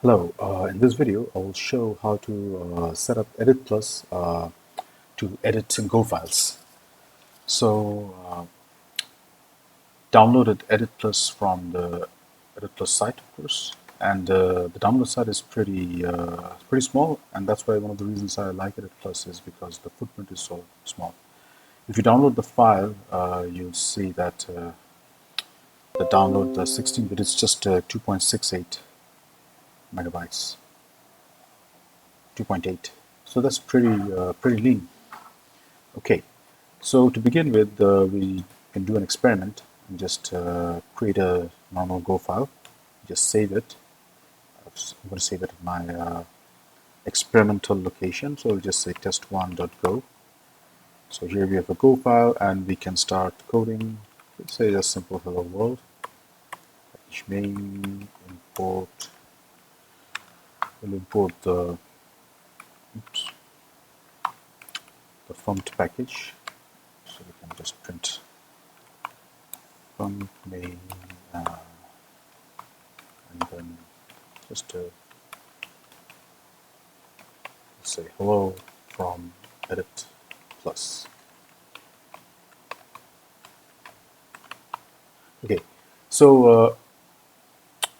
Hello, in this video I will show how to set up EditPlus to edit Go files. So downloaded EditPlus from the EditPlus site, of course, and the download site is pretty small, and that's why one of the reasons I like EditPlus is because the footprint is so small. If you download the file, you'll see that the download, the 16-bit, is just 2.68 megabytes. 2.8. So that's pretty lean. Okay, so to begin with, we can do an experiment and just create a normal Go file. Just save it. I'm going to save it at my experimental location. So we'll just say test1.go. So here we have a Go file, and we can start coding. Let's say a simple hello world. Package main import. We'll import the font package. So we can just print font main and then just say hello from EditPlus. Okay, so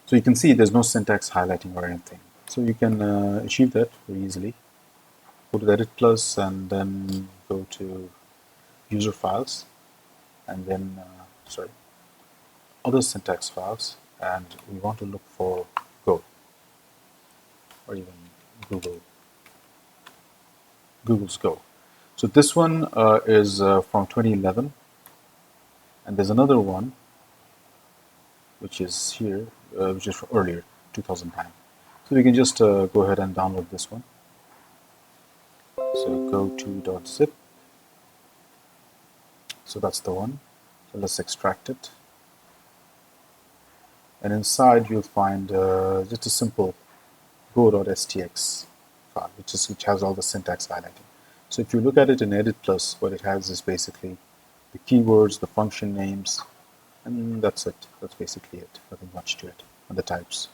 so you can see there's no syntax highlighting or anything. So you can achieve that very easily. Go to the EditPlus and then go to user files, and then sorry, other syntax files, and we want to look for Go or even Google's Go. So this one is from 2011, and there's another one which is here, which is from earlier, 2009. So we can just go ahead and download this one. So go to .zip. So that's the one. So let's extract it. And inside you'll find just a simple go.stx file, which has all the syntax highlighting. So if you look at it in EditPlus, what it has is basically the keywords, the function names, and that's it. That's basically it. Nothing much to it, and the types.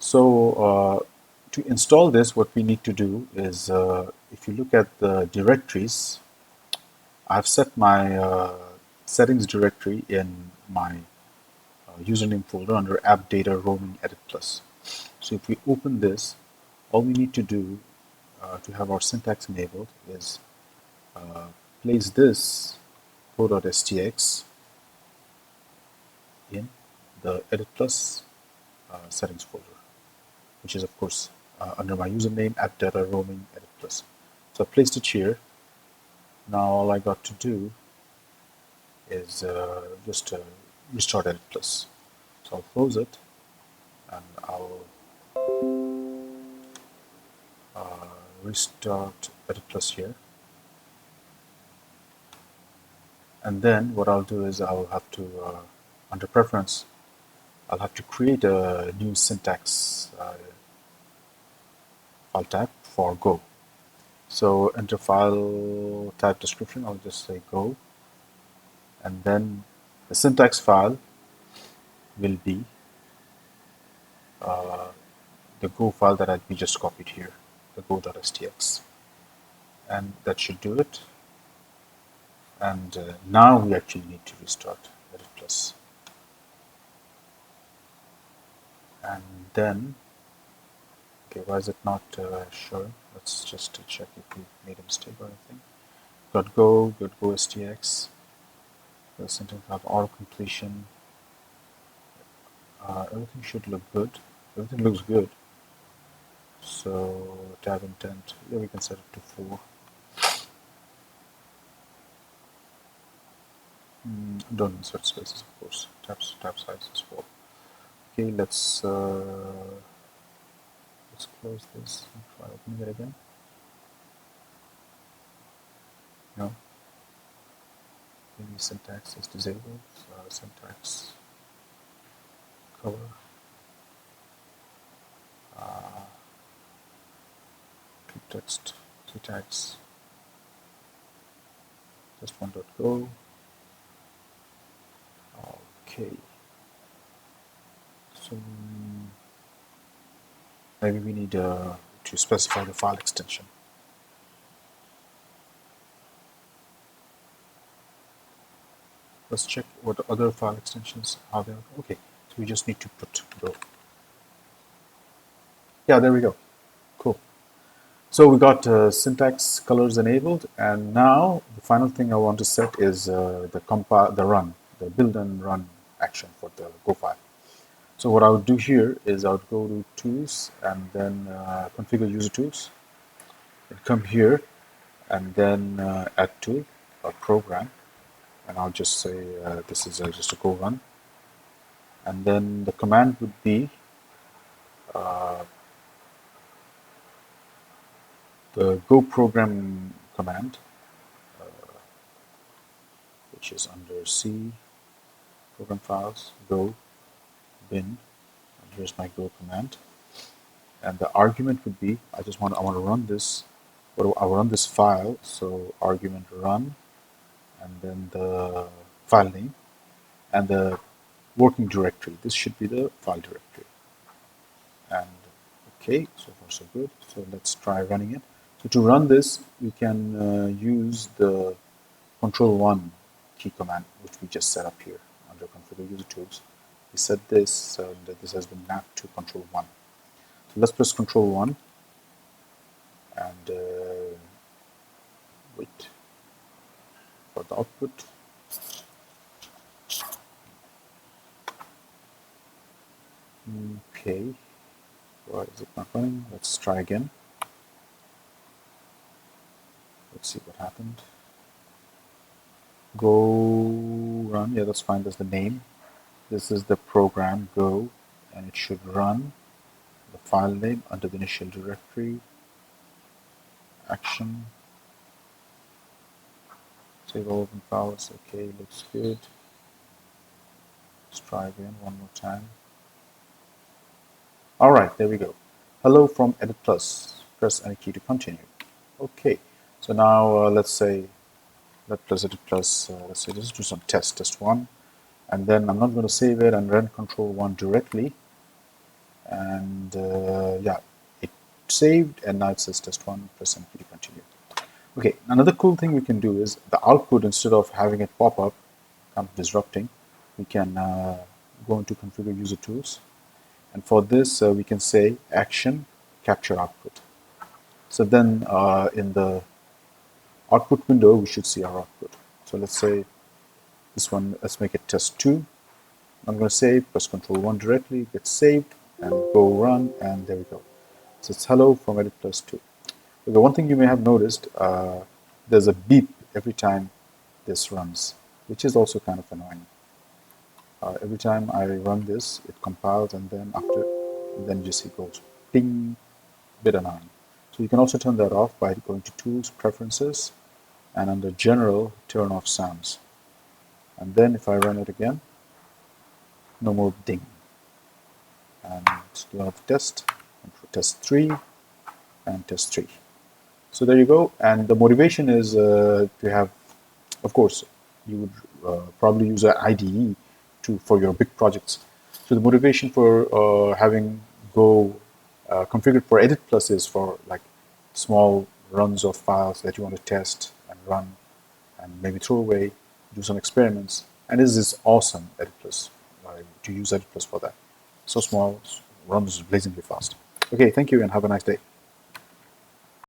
So to install this, what we need to do is, if you look at the directories, I've set my settings directory in my username folder under app data roaming EditPlus. So if we open this, all we need to do to have our syntax enabled is place this go.stx in the EditPlus settings folder, which is of course under my username app data roaming EditPlus. So I placed it here. Now all I got to do is just restart EditPlus. So I'll close it and I'll restart EditPlus here. And then what I'll do is I'll have to, under preference, I'll have to create a new syntax file type for Go. So enter file type description, I'll just say Go. And then the syntax file will be the Go file that we just copied here, the go.stx. And that should do it. And now we actually need to restart EditPlus. And then, okay, why is it not showing? Let's just check if we made a mistake or anything. .go, .go.stx, the syntax file auto completion. Everything should look good. Everything looks good. So tab intent, yeah, we can set it to 4. Don't insert spaces, of course. Tab size is 4. Okay, let's close this and try opening it again. No. Maybe syntax is disabled. Syntax color. Text, syntax. Just one.go. Okay. So maybe we need to specify the file extension. Let's check what other file extensions are there. Okay, so we just need to put Go. Yeah, there we go. Cool. So we got syntax colors enabled, and now the final thing I want to set is the build and run action for the Go file. So what I would do here is I would go to Tools and then Configure User Tools, and come here and then Add Tool or Program, and I'll just say this is just a Go run, and then the command would be the Go program command, which is under C, Program Files, Go, bin, and here's my Go command. And the argument would be I want to run this. I will run this file. So argument run, and then the file name and the working directory. This should be the file directory. And okay, so far so good. So let's try running it. So to run this, we can use the Control-1 key command, which we just set up here under Configure User Tools. We set this, and this has been mapped to Control-1. So let's press Control-1 and wait for the output. Okay, why is it not running? Let's try again. Let's see what happened. Go run, yeah, that's fine, that's the name. This is the program Go, and it should run the file name under the initial directory, action, save all open files. Okay, looks good. Let's try again one more time. All right, there we go. Hello from EditPlus. Press any key to continue. Okay, so now let's say EditPlus, let's say let's do some test 1, and then I'm not going to save it and run Control-1 directly. And yeah, it saved, and now it says test 1. Press any key to continue. Okay, another cool thing we can do is the output, instead of having it pop up, kind of disrupting, we can go into Configure User Tools, and for this we can say Action Capture Output. So then in the output window we should see our output. So let's say this one, let's make it test 2. I'm going to save, press Control-1 directly, gets saved, and go run, and there we go. So it's hello from EditPlus 2. Okay, one thing you may have noticed, there's a beep every time this runs, which is also kind of annoying. Every time I run this, it compiles, and then then you see it goes ping, bit annoying. So you can also turn that off by going to Tools, Preferences, and under General, turn off sounds. And then if I run it again, no more ding. And do another test, and for test 3, and test 3. So there you go. And the motivation is to have, of course, you would probably use an IDE for your big projects. So the motivation for having Go configured for EditPlus is for like small runs of files that you want to test and run and maybe throw away, do some experiments. And this is awesome, EditPlus, to use EditPlus for that. So small, runs blazingly fast. Okay, thank you and have a nice day.